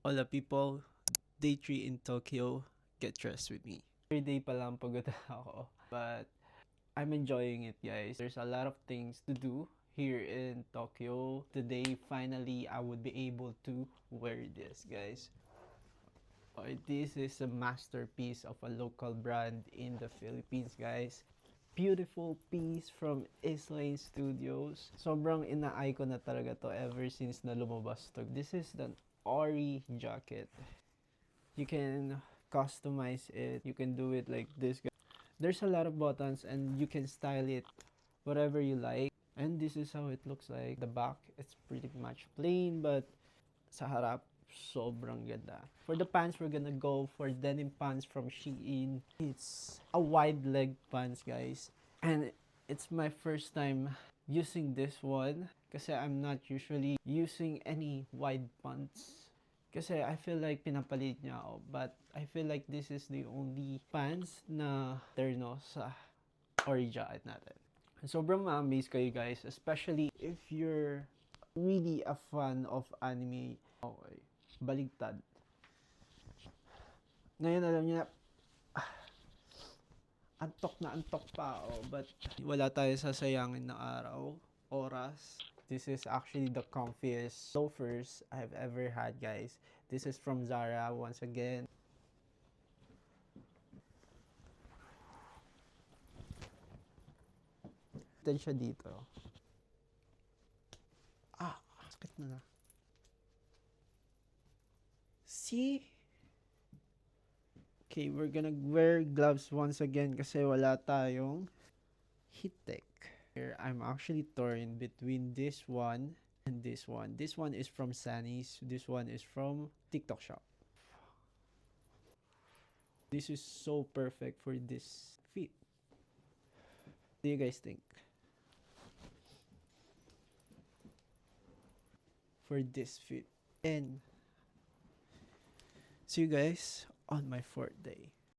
all the people, day 3 in Tokyo, get dressed with me. 3 day pa lang pagod ako, but I'm enjoying it, guys. There's a lot of things to do here in Tokyo. Today, finally, I would be able to wear this, guys. This is a masterpiece of a local brand in the Philippines, guys. Beautiful piece from Islane Studios. Sobrang ina-eye ko na talaga to ever since na lumabas to. This is the Ori jacket. You can customize it. You can do it like this. There's a lot of buttons and you can style it whatever you like. And this is how it looks like. The back, it's pretty much plain, but sa harap, sobrang ganda. For the pants, we're gonna go for denim pants from Shein. It's a wide leg pants, guys. And it's my first time using this one kasi I'm not usually using any wide pants. Kasi I feel like pinapalit niya ako. But I feel like this is the only pants na terno sa Ori jacket natin. Sobrang ma-amaze kayo, guys. Especially if you're really a fan of anime. Okay. Baligtad. Ngayon alam niyo na, antok pa ako. But wala tayo sasayangin na araw, oras. This is actually the comfiest loafers I've ever had, guys. This is from Zara once again. Then siya dito. Sakit na. See? Okay, we're gonna wear gloves once again kasi wala tayong heat tech. Here, I'm actually torn between this one and this one. This one is from Sannies. This one is from TikTok Shop. This is so perfect for this fit. What do you guys think? For this fit. And see you guys on my 4th day.